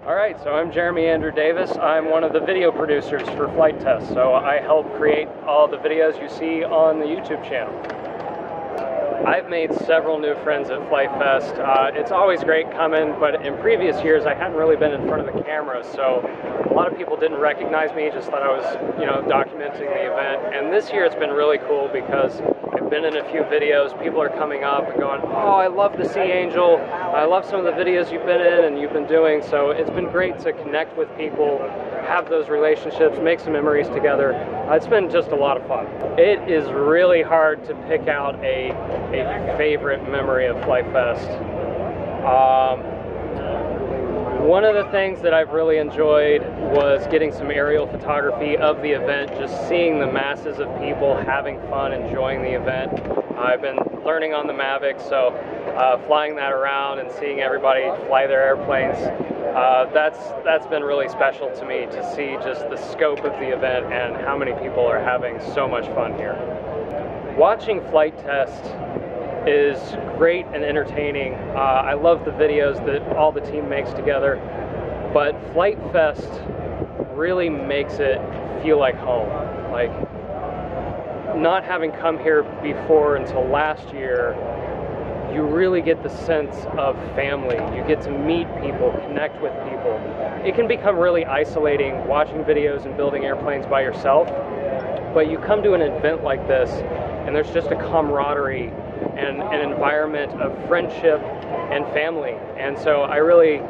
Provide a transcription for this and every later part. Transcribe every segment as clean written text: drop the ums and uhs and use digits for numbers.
Alright, so I'm Jeremy Andrew Davis. I'm one of the video producers for Flite Test, so I help create all the videos you see on the YouTube channel. I've made several new friends at Flite Fest. It's always great coming, but in previous years I hadn't really been in front of the camera, so a lot of people didn't recognize me, just thought I was, documenting the event. And this year it's been really cool because I've been in a few videos. People are coming up and going, "Oh, I love the Sea Angel. I love some of the videos you've been in and you've been doing." So it's been great to connect with people, have those relationships, make some memories together. It's been just a lot of fun. It is really hard to pick out a favorite memory of Flite Fest. One of the things that I've really enjoyed was getting some aerial photography of the event, just seeing the masses of people having fun, enjoying the event. I've been learning on the Mavic, so flying that around and seeing everybody fly their airplanes, that's been really special to me, to see just the scope of the event and how many people are having so much fun here. Watching Flite Test is great and entertaining. I love the videos that all the team makes together, but Flite Fest really makes it feel like home. Like, not having come here before until last year, you really get the sense of family. You get to meet people, connect with people. It can become really isolating watching videos and building airplanes by yourself, but you come to an event like this and there's just a camaraderie and an environment of friendship and family. And so I really,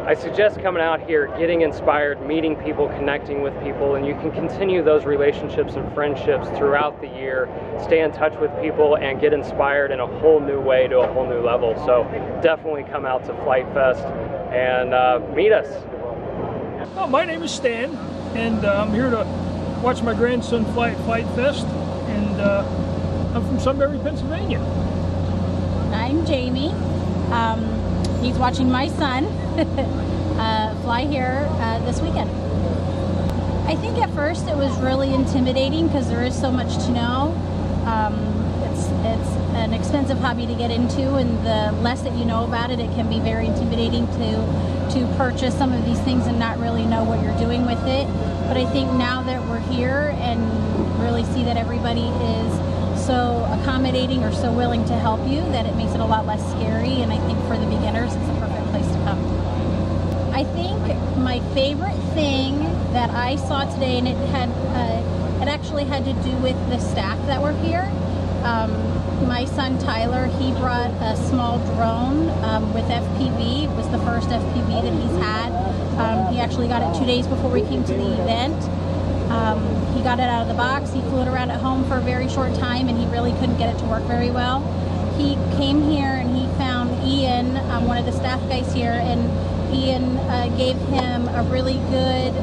I suggest coming out here, getting inspired, meeting people, connecting with people, and you can continue those relationships and friendships throughout the year, stay in touch with people, and get inspired in a whole new way to a whole new level. So definitely come out to Flite Fest and meet us. Oh, my name is Stan, and I'm here to watch my grandson fly at Flite Fest, and I'm from Sunbury, Pennsylvania. I'm Jamie. He's watching my son fly here this weekend. I think at first it was really intimidating because there is so much to know. It's an expensive hobby to get into, and the less that you know about it, it can be very intimidating to purchase some of these things and not really know what you're doing with it. But I think now that we're here and really see that everybody is so accommodating or so willing to help you, that it makes it a lot less scary, and I think for the beginners it's a perfect place to come. I think my favorite thing that I saw today, and it actually had to do with the staff that were here. My son Tyler, he brought a small drone with FPV. It was the first FPV that he's had. He actually got it 2 days before we came to the event. He got it out of the box. He flew it around at home for a very short time, and he really couldn't get it to work very well. He came here and he found Ian, one of the staff guys here, and Ian gave him a really good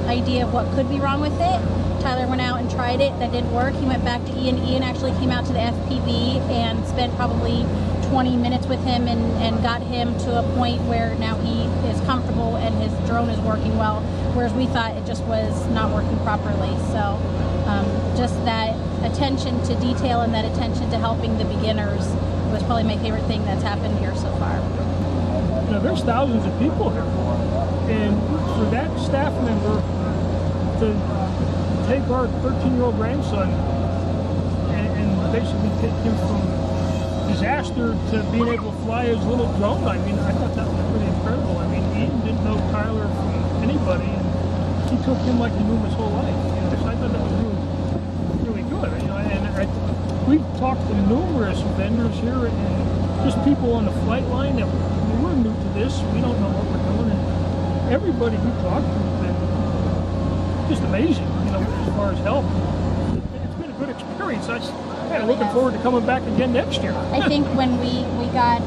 idea of what could be wrong with it. Tyler went out and tried it. That didn't work. He went back to Ian. Ian actually came out to the FPV and spent probably 20 minutes with him and got him to a point where now he is comfortable and his drone is working well, whereas we thought it just was not working properly. So just that attention to detail and that attention to helping the beginners was probably my favorite thing that's happened here so far. There's thousands of people here, and for that staff member to take our 13-year-old grandson and basically take him from disaster to being able to fly his little drone, I mean, I thought that was pretty incredible. I mean, Ian didn't know Tyler from anybody, and he took him like he knew him his whole life. So I thought that was really good. And we've talked to numerous vendors here and just people on the flight line that we're new to this. We don't know what we're doing, and everybody we talked to has been just amazing, as far as help. It's been a good experience. I'm kind of looking forward to coming back again next year. I think when we got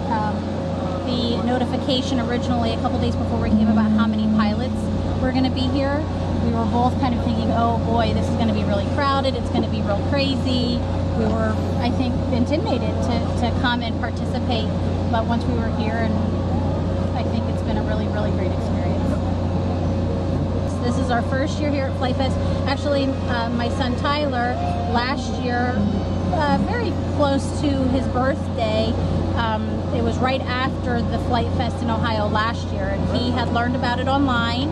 the notification originally a couple days before we came about how many pilots were going to be here, we were both kind of thinking, oh boy, this is going to be really crowded, it's going to be real crazy. We were, I think, intimidated to come and participate, but once we were here, and I think it's been a really, really great experience. This is our first year here at Flite Fest. Actually, my son Tyler, last year, very close to his birthday. It was right after the Flite Fest in Ohio last year, and he had learned about it online,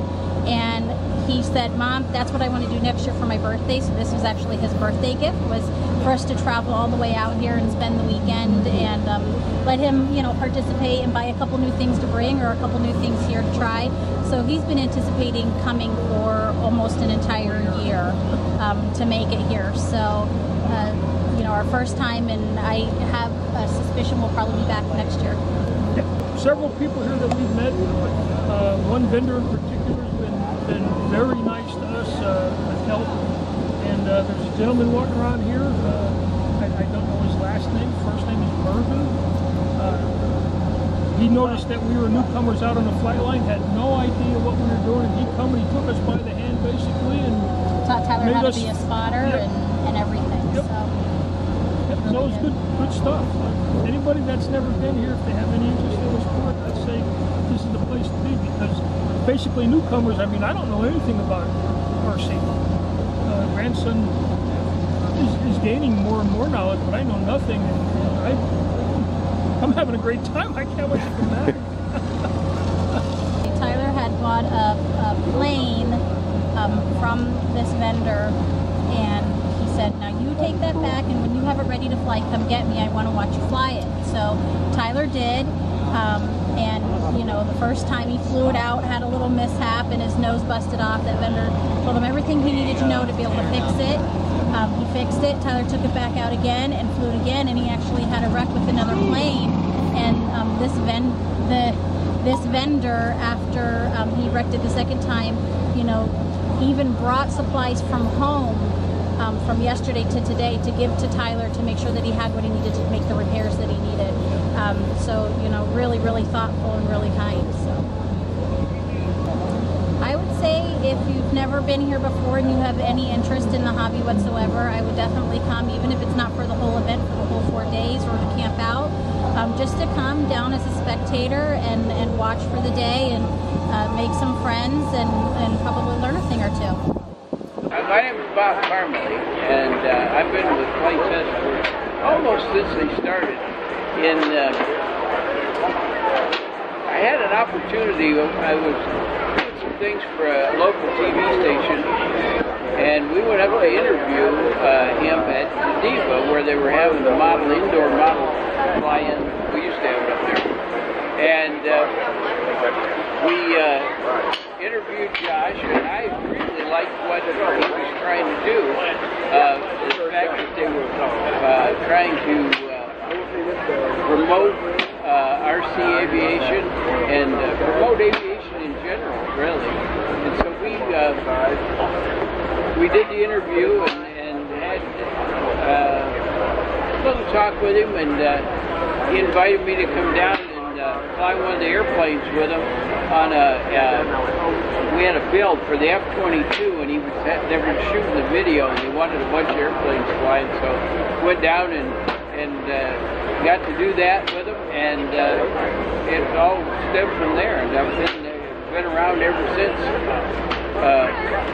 and he said, "Mom, that's what I want to do next year for my birthday." So this was actually his birthday gift, was for us to travel all the way out here and spend the weekend and let him, you know, participate and buy a couple new things to bring or a couple new things here to try. So he's been anticipating coming for almost an entire year to make it here. So, you know, our first time, and I have a suspicion we'll probably be back next year. Yeah. Several people here that we've met. One vendor in particular has been very nice to us with help. And there's a gentleman walking around here. I don't know his last name. First name is Mervin. He noticed that we were newcomers out on the flight line, had no idea what we were doing, and he took us by the hand basically and taught Tyler how to be a spotter. Yep. and everything. Yep. So it's good stuff. Anybody that's never been here, if they have any interest in the sport, I'd say this is the place to be, because basically newcomers, I mean, I don't know anything about RC. Grandson is gaining more and more knowledge, but I know nothing, and I'm having a great time. I can't wait to come back. Tyler had bought a plane from this vendor, and he said, "Now you take that back, and when you have it ready to fly, come get me. I want to watch you fly it." So Tyler did, and you know, the first time he flew it out, had a little mishap, and his nose busted off. That vendor told him everything he needed to know to be able to fix it. He fixed it. Tyler took it back out again and flew it again, and he actually had a wreck with another plane. And this vendor, after he wrecked it the second time, you know, even brought supplies from home from yesterday to today to give to Tyler to make sure that he had what he needed to make the repairs that he needed. So, you know, really, really thoughtful and really kind. So I would say if you've never been here before and you have any interest in the hobby whatsoever, I would definitely come, even if it's not for the whole event, for the whole 4 days, or to camp out, just to come down as a spectator and watch for the day and make some friends and probably learn a thing or two. My name is Bob Carmely, and I've been with Flite Fest almost since they started. I had an opportunity. I was doing some things for a local TV station, and we went up to interview him at Geneva, where they were having the indoor model fly-in. We used to have it up there, and we interviewed Josh, and I really liked what he was trying to do. The fact that they were trying to promote RC aviation and promote aviation in general, really. And so we did the interview and had a little talk with him, and he invited me to come down and fly one of the airplanes with him on we had a build for the F-22, and they were shooting the video, and they wanted a bunch of airplanes flying, so went down and got to do that with them, and it all stemmed from there, and I've been around ever since,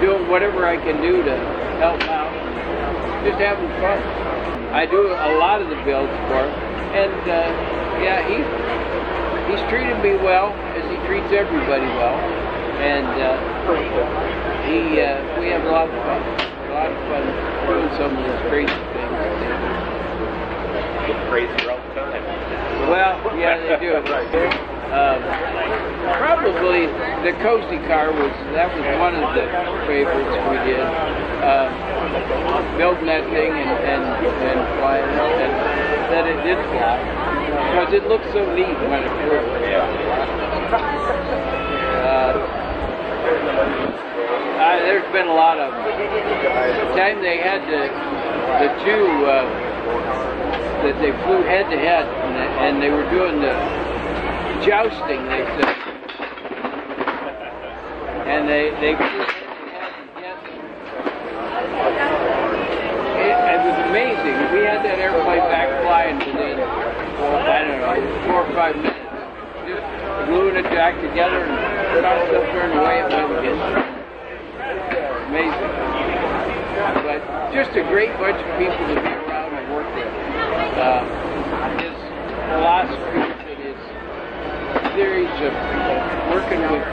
doing whatever I can do to help out, just having fun. I do a lot of the builds for him, and yeah, he's treated me well, as he treats everybody well, and we have a lot of fun doing some of these crazy things. Get crazier all the time. Well, yeah, they do. Probably the cozy car was one of the favorites we did. Building that thing and flying it, and that it did fly, because it looked so neat when it flew. There's been a lot of them. The time they had the two that they flew head to head, and they were doing the jousting, they said, and they flew head to head. It was amazing. We had that airplane back flying within, I don't know, 4 or 5 minutes. Just gluing it back together and started up there, and away it went again. Amazing. But just a great bunch of people to be around and work his philosophy and his theories of working with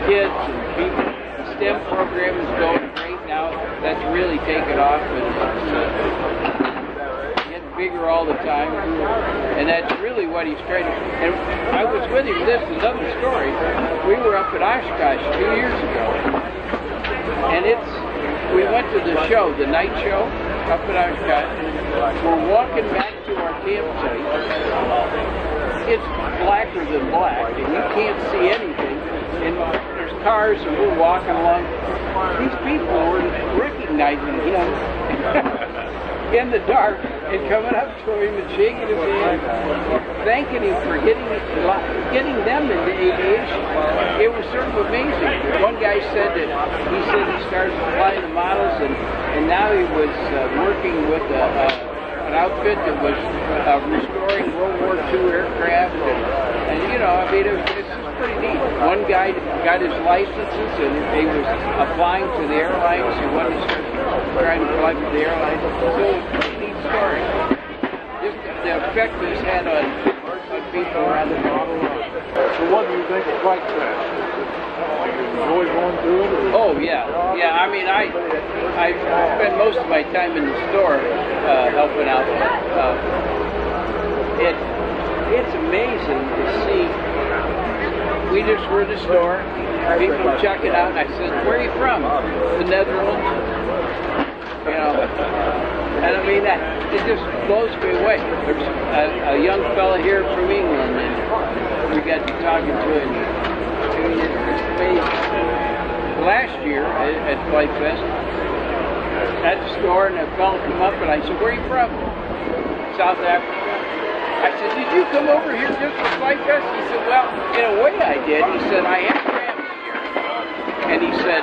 kids and people. The STEM program is going great now. That's really taken off, and it's getting bigger all the time. And that's really what he's trying to. And I was with him. This is another story. We were up at Oshkosh 2 years ago, and we went to the show, the night show, up at Oshkosh. We're walking back to our campsite. It's blacker than black, and you can't see anything. And there's cars, and we're walking along. These people were recognizing him in the dark and coming up to him and shaking his hand, thanking him for getting them into aviation. It was sort of amazing. One guy said that he started flying the models, and now he was working with an outfit that was restoring World War II aircraft, and you know, I mean, it's just pretty neat. One guy got his licenses, and he was applying to the airlines. He wanted to start trying to fly for the airlines. So it's a pretty neat story. Just the effect he's had on people around the world. So what do you think of Flite Fest? Enjoy going through it? Oh yeah. I mean, I spend most of my time in the store helping out. It's amazing to see. We just were in the store, people were checking out, and I said, "Where are you from?" "The Netherlands." You know, and I mean, it just blows me away. There's a young fella here from England, and we got to talking to him. I mean, it's amazing. Last year at Flite Fest, at the store, and a fella come up, and I said, "Where are you from?" "South Africa." I said, "Did you come over here just for Flite Fest?" He said, "Well, in a way I did." He said, "I have family here." And he said,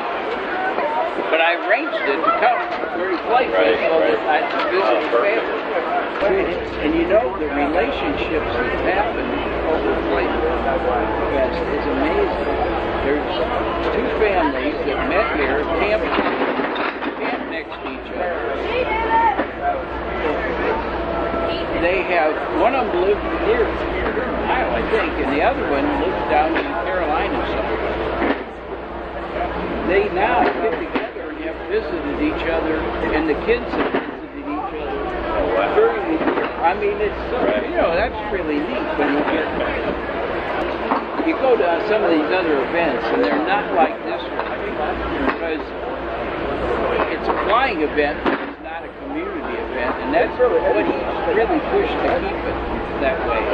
"But I arranged it to come during Flite Fest so that I could visit his family." And you know, the relationships that happen over Flite Fest is amazing. There's two families that met here, camped next to each other. They have, one of them lives near Ohio, I think, and the other one lives down in the Carolinas somewhere. They now get together and have visited each other, and the kids have visited each other during the year. I mean, it's, you know, that's really neat when you go to some of these other events, and they're not like this one, because it's a flying event. Not a community event, and that's what he really pushed to keep it that way.